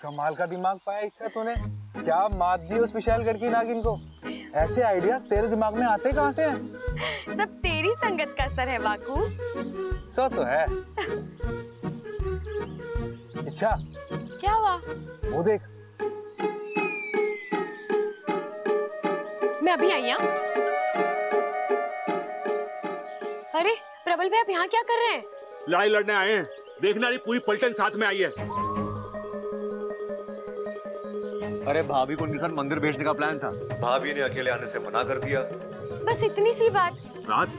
कमाल का दिमाग पाया इच्छा तूने। क्या मात दी उस विशालगढ़ की नागिन को। ऐसे आइडियाज तेरे दिमाग में आते कहाँ से हैं? सब तेरी संगत का असर है वाकू। सो तो है। इच्छा, क्या हुआ? वो देख। मैं अभी आई हूँ। अरे प्रबल भैया, आप यहाँ क्या कर रहे हैं? लड़ाई लड़ने आए हैं। देखना, रही पूरी पलटन साथ में आई है। अरे भाभी को उनके साथ मंदिर भेजने का प्लान था, भाभी ने अकेले आने से मना कर दिया। बस इतनी सी बात। रात?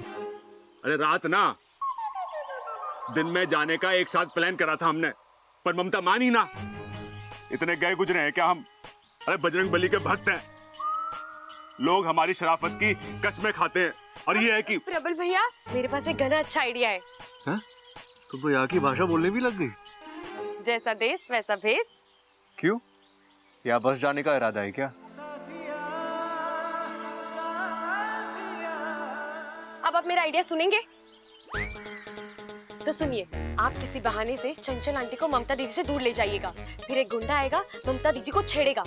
अरे रात ना, दिन में जाने का एक साथ प्लान करा था हमने, पर ममता मानी ना। इतने गए गुजरे हैं क्या हम? अरे बजरंग बली के भक्त हैं, लोग हमारी शराफत की कसमें खाते हैं। और ये है कि प्रबल भैया, मेरे पास एक घना अच्छा आइडिया है। हाँ? तुम तो यहाँ की भाषा बोलने भी लग गई। जैसा देश वैसा भेष। क्यों? या बस जाने का इरादा है क्या? अब आप मेरा आइडिया सुनेंगे? तो सुनिए, आप किसी बहाने से चंचल आंटी को ममता दीदी से दूर ले जाइएगा। फिर एक गुंडा आएगा, ममता दीदी को छेड़ेगा,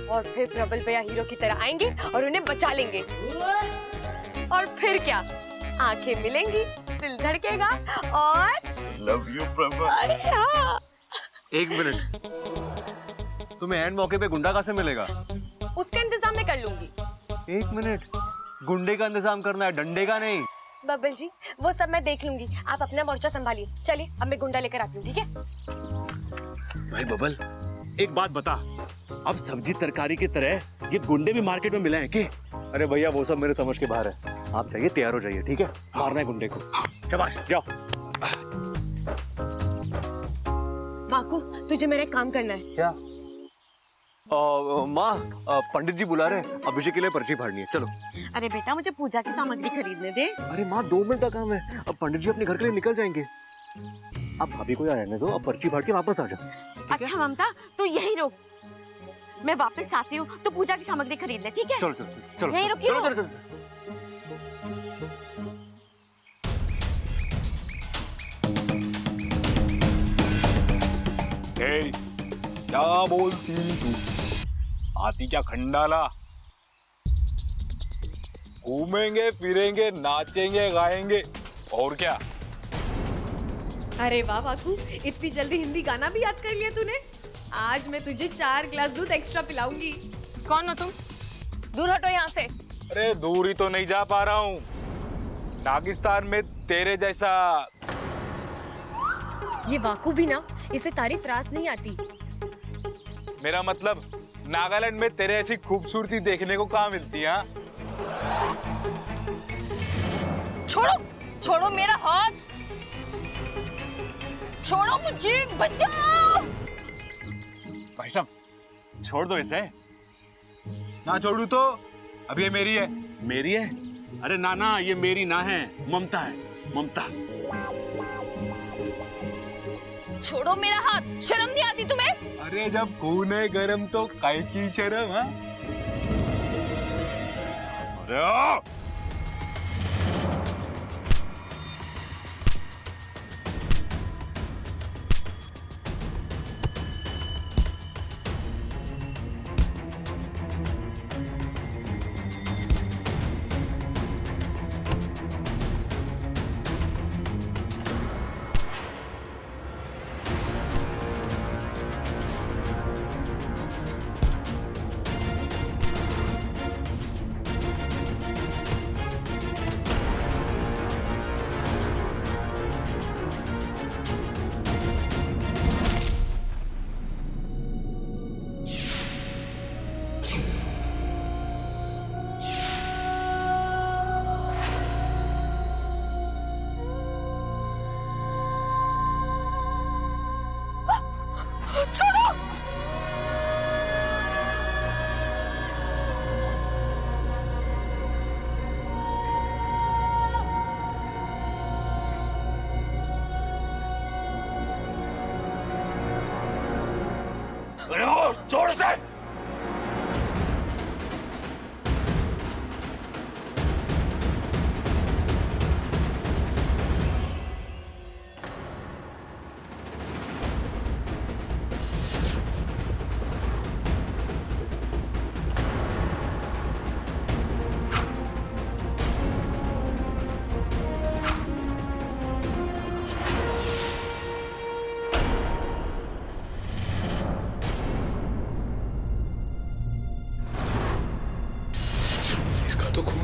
और फिर प्रबल भैया हीरो की तरह आएंगे और उन्हें बचा लेंगे। और फिर क्या, आंखें मिलेंगी, दिल धड़केगा और लव यू प्रबल। हाँ। एक मिनट, तुम्हें एंड मौके पे गुंडा कहाँ से मिलेगा? उसका इंतजाम मैं कर लूंगी। एक मिनट, गुंडे का इंतजाम करना है, डंडे का नहीं। बबल जी, वो सब मैं देख लूंगी, आप अपना मोर्चा संभालिए। चलिए, अब मैं गुंडा लेकर आती हूँ, ठीक है? भाई बबल, एक बात बता, अब सब्जी तरकारी की तरह ये गुंडे भी मार्केट में मिले हैं क्या? अरे भैया, वो सब मेरे समझ के बाहर है। आप चाहिए, तैयार हो जाइए, ठीक है? मारना है गुंडे को। शाबाश, जाओ। बाकू, तुझे मेरा एक काम करना है। क्या? माँ, पंडित जी बुला रहे हैं, अभिषेक के लिए पर्ची फाड़नी है, चलो। अरे बेटा, मुझे पूजा की सामग्री खरीदने दे। अरे माँ, 2 मिनट का काम है, अब पंडित जी अपने घर के लिए निकल जाएंगे। आप भाभी को यहाँ रहने दो, अब पर्ची फाड़ के वापस आ जाओ। अच्छा ममता, तू यही रुक, मैं वापस आती हूँ तो पूजा की सामग्री खरीद ले, ठीक है? चलो चलो चलो, यहीं रुकिए। चलो चलो चलो। ए, क्या बोलती तू? आती क्या खंडाला? घूमेंगे फिरेंगे, नाचेंगे गाएंगे, और क्या? अरे वाह बाकू, इतनी जल्दी हिंदी गाना भी याद कर लिया तूने। आज मैं तुझे 4 गिलास दूध एक्स्ट्रा पिलाऊंगी। कौन हो तुम? दूर हटो यहाँ से। अरे दूर ही तो नहीं जा पा रहा हूँ, नागिस्तान में तेरे जैसा। ये वाकू भी ना, इसे तारीफ रास नहीं आती। मेरा मतलब, नागालैंड में तेरे ऐसी खूबसूरती देखने को कहाँ मिलती है? छोड़ो, छोड़ो मेरा हाथ, छोड़ो मुझे, बचाओ। भाई साहब, छोड़ दो इसे। ना छोड़ू तो अब ये मेरी है। मेरी है? अरे ना ना, ये मेरी ना है, ममता है, ममता। छोड़ो मेरा हाथ, शर्म नहीं आती तुम्हें? अरे जब खून है गरम तो काहे की शर्म? हाँ, अरे ओ! अरे ओ, छोड़ से!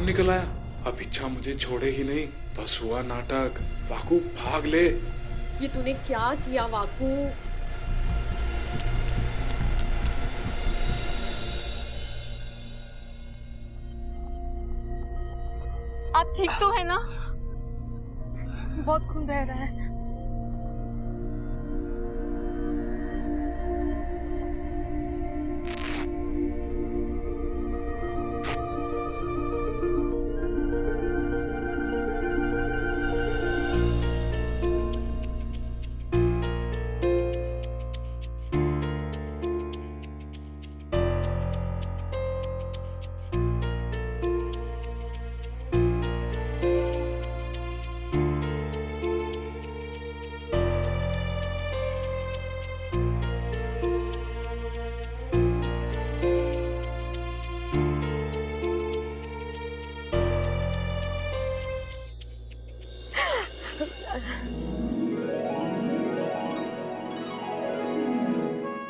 काम निकल आया। अब इच्छा मुझे छोड़े ही नहीं। बस हुआ नाटक। वाकू भाग ले। ये तूने क्या किया वाकू? आप ठीक तो है ना? बहुत खून बह रहा है।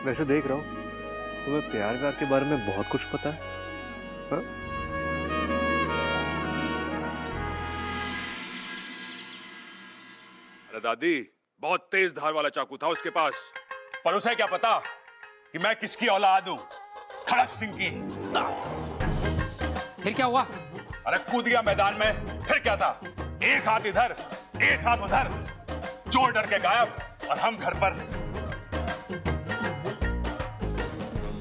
वैसे देख रहा हूँ तुम्हें प्यार व्यार के बारे में बहुत कुछ पता है, हाँ? अरे दादी, बहुत तेज धार वाला चाकू था उसके पास, पर उसे क्या पता कि मैं किसकी औलाद हूं, खड़क सिंह की। फिर क्या हुआ? अरे कूद गया मैदान में, फिर क्या था, एक हाथ इधर एक हाथ उधर, चोर डर के गायब और हम घर पर।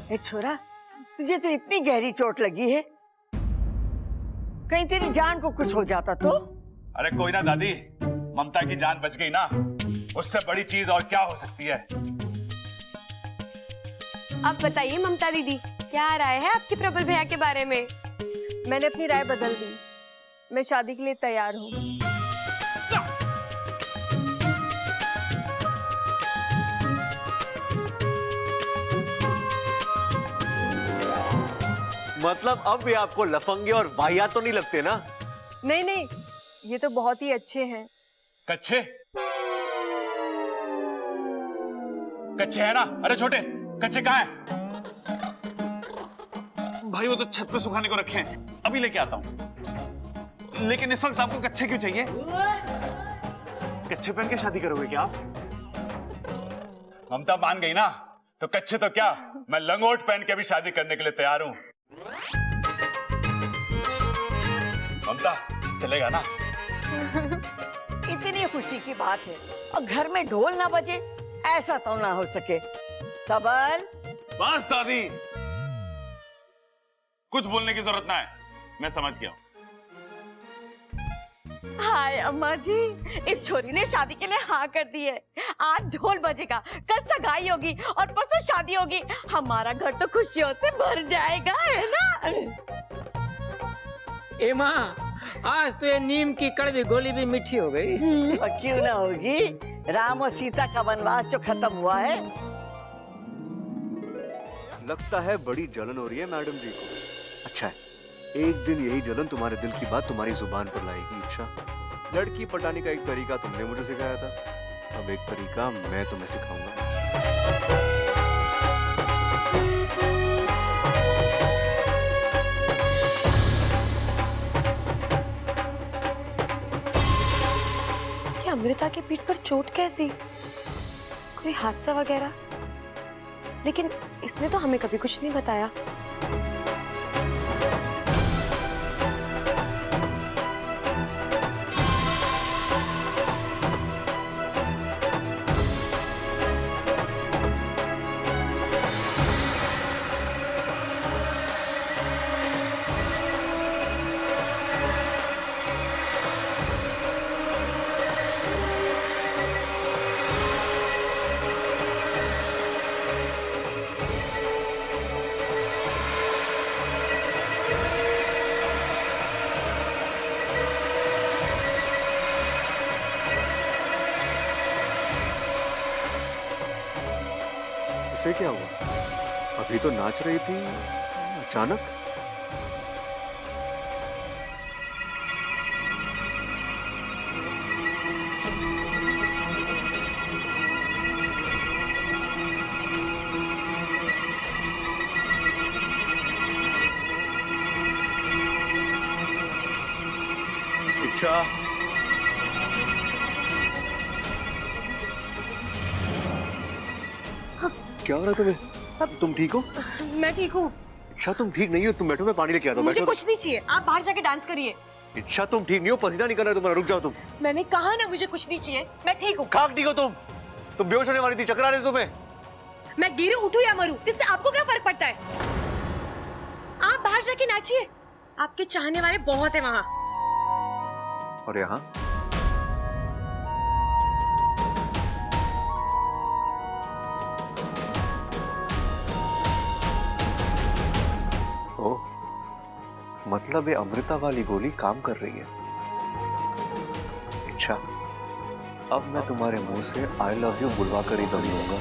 ए छोरा, तुझे तो इतनी गहरी चोट लगी है, कहीं तेरी जान को कुछ हो जाता तो? अरे कोई ना दादी, ममता की जान बच गई ना, उससे बड़ी चीज और क्या हो सकती है। आप बताइए ममता दीदी, क्या राय है आपकी प्रबल भैया के बारे में? मैंने अपनी राय बदल दी। मैं शादी के लिए तैयार हूँ। मतलब अब भी आपको लफंगे और वाहियात तो नहीं लगते ना? नहीं नहीं, ये तो बहुत ही अच्छे हैं। कच्चे कच्चे है ना? अरे छोटे, कच्चे कहाँ हैं? भाई वो तो छत पे सुखाने को रखे हैं, अभी लेके आता हूँ। लेकिन इस वक्त आपको कच्चे क्यों चाहिए? कच्चे पहन के शादी करोगे क्या आप? ममता मान गई ना, तो कच्चे तो क्या, मैं लंगोट पहन के भी शादी करने के लिए तैयार हूं। ममता, चलेगा ना? इतनी खुशी की बात है और घर में ढोल ना बजे, ऐसा तो ना हो सके। सबल, बस दादी, कुछ बोलने की जरूरत ना है, मैं समझ गया हूं। हाय अम्मा जी, इस छोरी ने शादी के लिए हाँ कर दी है। आज ढोल बजेगा, कल सगाई होगी और परसों शादी होगी। हमारा घर तो खुशियों से भर जाएगा, है ना? ए माँ, आज तो ये नीम की कड़वी गोली भी मीठी हो गई। और क्यों ना होगी, राम और सीता का वनवास जो खत्म हुआ है। लगता है बड़ी जलन हो रही है मैडम जी को। अच्छा है, एक दिन यही जलन तुम्हारे दिल की बात तुम्हारी जुबान पर लाएगी। इच्छा, लड़की पटाने का एक तरीका तुमने मुझे सिखाया था, अब एक तरीका मैं तुम्हें सिखाऊंगा। क्या अमृता के पीठ पर चोट कैसी? कोई हादसा वगैरह? लेकिन इसने तो हमें कभी कुछ नहीं बताया। इसे क्या हुआ? अभी तो नाच रही थी, अचानक? इच्छा, क्या हो रहा है तुम्हें? तुम ठीक हो? मैं ठीक हूँ। इच्छा तुम ठीक नहीं हो, तुम बैठो, मैं पानी लेके आता हूँ। मुझे बैठो। कुछ नहीं चाहिए, आप बाहर जाके डांस करिए। इच्छा तुम ठीक नहीं हो, पसीना निकल रहा है तुम्हारा, रुक जाओ तुम। मैंने कहा ना मुझे कुछ नहीं चाहिए, मैं ठीक हूँ। खाक ठीक हो तुम बेहोश होने वाली थी, चक्कर आ रहे थे तुम्हें। मैं गिरूं, उठूं या मरूं, इससे आपको क्या फर्क पड़ता है? आप बाहर जाके नाचिए, आपके चाहने वाले बहुत है वहाँ। और यहाँ ओ, मतलब ये अमृता वाली गोली काम कर रही है। अच्छा, अब मैं तुम्हारे मुंह से आई लव यू बुलवा कर ही दम लूंगा।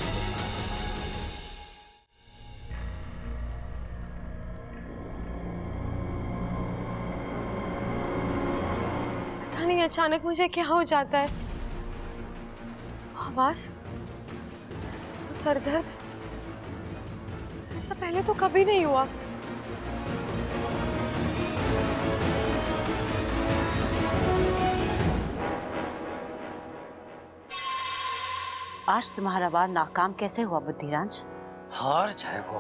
पता नहीं अचानक मुझे क्या हो जाता है। आवाज, सर दर्द, ऐसा पहले तो कभी नहीं हुआ। आज तुम्हारा वार नाकाम कैसे हुआ बुद्धिराज? हार जाए वो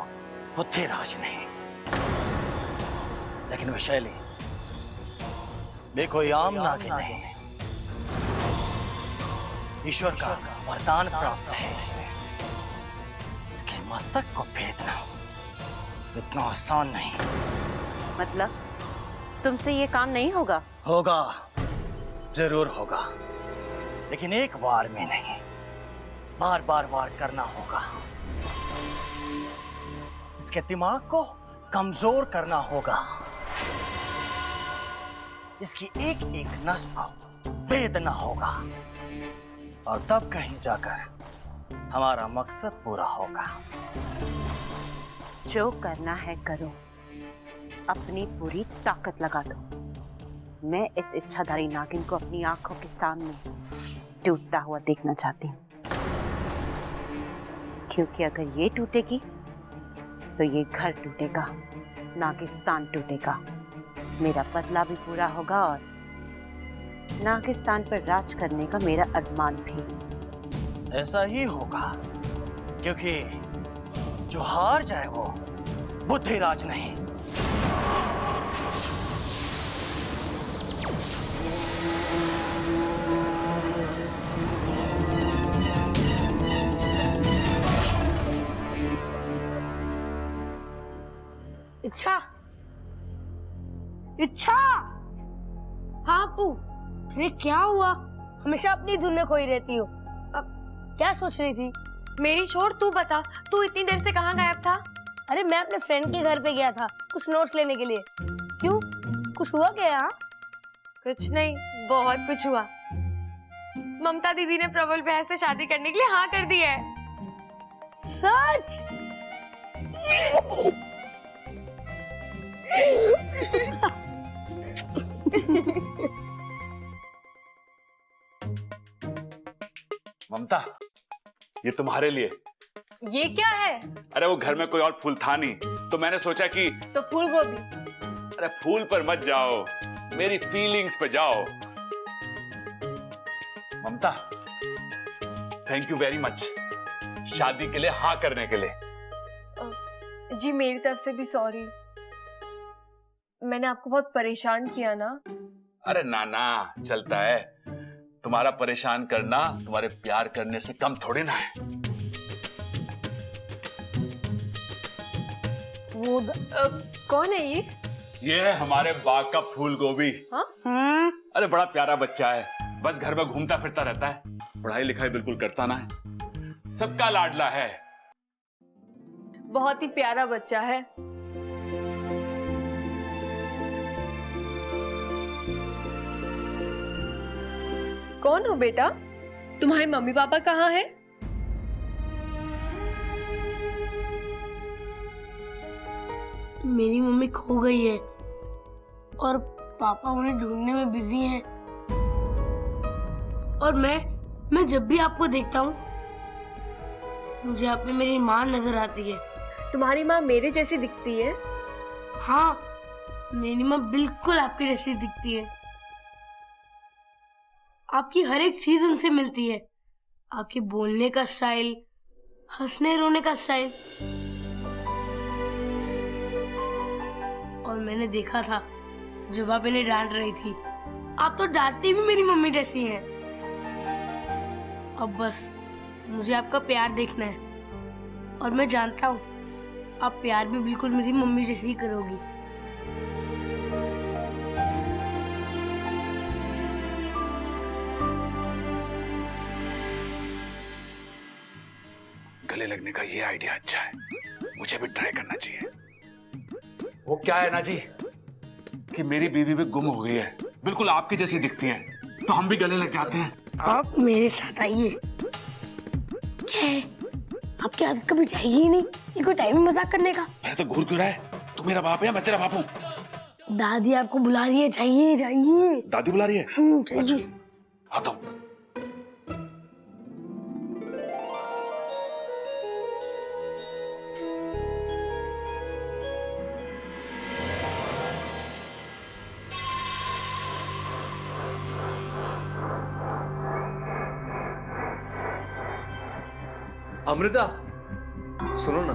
बुद्धिराज नहीं, लेकिन विशैली वे कोई आम नागिन नहीं, ईश्वर का वरदान प्राप्त है इसे। इसके मस्तक को भेदना इतना आसान नहीं। मतलब तुमसे ये काम नहीं होगा? होगा, जरूर होगा, लेकिन एक वार में नहीं, बार बार वार करना होगा। इसके दिमाग को कमजोर करना होगा, इसकी एक एक नस को भेदना होगा, और तब कहीं जाकर हमारा मकसद पूरा होगा। जो करना है करो, अपनी पूरी ताकत लगा दो। मैं इस इच्छाधारी नागिन को अपनी आंखों के सामने टूटता हुआ देखना चाहती हूँ, क्योंकि अगर ये टूटेगी तो ये घर टूटेगा, नागिस्तान टूटेगा, मेरा बदला भी पूरा होगा और नागिस्तान पर राज करने का मेरा अरमान भी। ऐसा ही होगा, क्योंकि जो हार जाए वो बुद्धिराज नहीं। इच्छा, इच्छा। हाँ अप्पू। अरे क्या हुआ? हमेशा अपनी धुन में खोई रहती हो। अब क्या सोच रही थी? मेरी छोड़, तू बता, तू इतनी देर से कहाँ गायब था? अरे मैं अपने फ्रेंड के घर पे गया था कुछ नोट्स लेने के लिए। क्यों, कुछ हुआ क्या यहाँ? कुछ नहीं, बहुत कुछ हुआ। ममता दीदी ने प्रबल भैया से शादी करने के लिए हाँ कर दी है। सच? ममता, ये तुम्हारे लिए। ये क्या है? अरे वो घर में कोई और फूल था नहीं, तो मैंने सोचा कि तो फूल गोभी। अरे फूल पर मत जाओ, मेरी फीलिंग्स पे जाओ। ममता, थैंक यू वेरी मच शादी के लिए हाँ करने के लिए। जी मेरी तरफ से भी सॉरी, मैंने आपको बहुत परेशान किया ना। अरे ना ना, चलता है। तुम्हारा परेशान करना तुम्हारे प्यार करने से कम थोड़ी ना है। वो कौन है ये? ये है हमारे बाग का फूल गोभी। हाँ? अरे बड़ा प्यारा बच्चा है, बस घर में घूमता फिरता रहता है, पढ़ाई लिखाई बिल्कुल करता ना है, सबका लाडला है। बहुत ही प्यारा बच्चा है। कौन हो बेटा? तुम्हारे मम्मी पापा कहाँ हैं? मेरी मम्मी खो गई है और पापा उन्हें ढूंढने में बिजी हैं। और मैं जब भी आपको देखता हूँ मुझे आप में मेरी माँ नजर आती है। तुम्हारी माँ मेरे जैसी दिखती है? हाँ, मेरी माँ बिल्कुल आपके जैसी दिखती है। आपकी हर एक चीज उनसे मिलती है। आपके बोलने का स्टाइल, हंसने रोने का स्टाइल। और मैंने देखा था जब आप इन्हें डांट रही थी, आप तो डांटती भी मेरी मम्मी जैसी हैं। अब बस मुझे आपका प्यार देखना है, और मैं जानता हूँ आप प्यार भी बिल्कुल मेरी मम्मी जैसी ही करोगी। गले लगने का ये आइडिया अच्छा है, मुझे भी ट्राई करना चाहिए। वो क्या है ना जी कि मेरी बीवी भी गुम हो गई है, बिल्कुल आपकी जैसी दिखती है, तो हम भी गले लग जाते हैं। आप मेरे साथ आइए। क्या है, आपकी आदत कभी जाएगी ही नहीं, ये कोई टाइम है मजाक करने का। अरे तो घूर क्यों रहा है? तू मेरा बाप है, मैं तेरा बाप हूँ। दादी आपको बुला रही है, जाइए जाइए। दादी बुला रही है? जाइए। आता हूँ। अमृता, सुनो ना।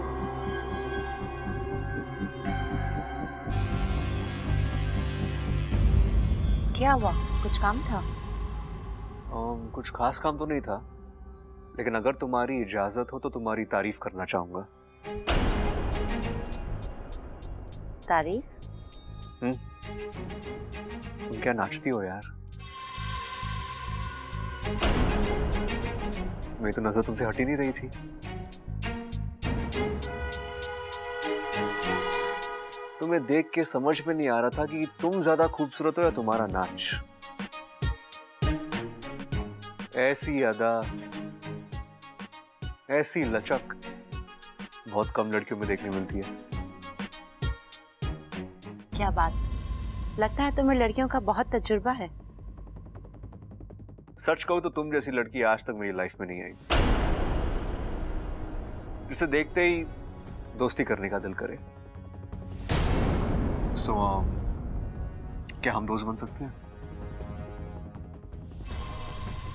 क्या हुआ? कुछ काम था? कुछ खास काम तो नहीं था, लेकिन अगर तुम्हारी इजाजत हो तो तुम्हारी तारीफ करना चाहूंगा। तारीफ? तुम क्या नाचती हो यार? मेरी तो नजर तुमसे हट ही नहीं रही थी। तुम्हें देख के समझ में नहीं आ रहा था कि तुम ज्यादा खूबसूरत हो या तुम्हारा नाच। ऐसी अदा, ऐसी लचक बहुत कम लड़कियों में देखने मिलती है। क्या बात, लगता है तुम्हें लड़कियों का बहुत तजुर्बा है। सच कहूं तो तुम जैसी लड़की आज तक मेरी लाइफ में नहीं आई, जिसे देखते ही दोस्ती करने का दिल करे। क्या हम दोस्त बन सकते हैं?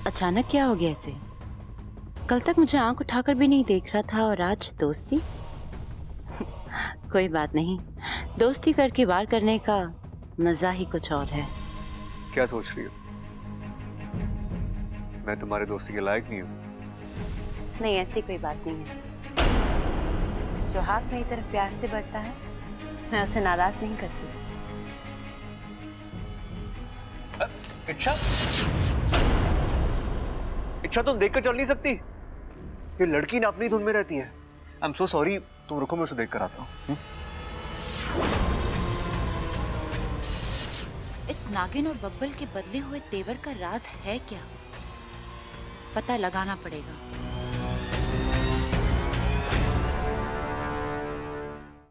अचानक क्या हो गया ऐसे? कल तक मुझे आंख उठाकर भी नहीं देख रहा था और आज दोस्ती? कोई बात नहीं, दोस्ती करके वार करने का मजा ही कुछ और है। क्या सोच रही हो? मैं तुम्हारे दोस्ती के लायक नहीं हूं? नहीं, ऐसी कोई बात नहीं है। जो हाथ मेरी तरफ प्यार से बढ़ता है, मैं उसे नाराज नहीं करती। इच्छा, इच्छा तुम देखकर चल नहीं सकती? ये लड़की ना अपनी धुन में रहती है। आई एम सो सॉरी, तुम रुको, मैं उसे देख कर आता हूँ। इस नागिन और बब्बल के बदले हुए तेवर का राज है क्या? पता लगाना पड़ेगा।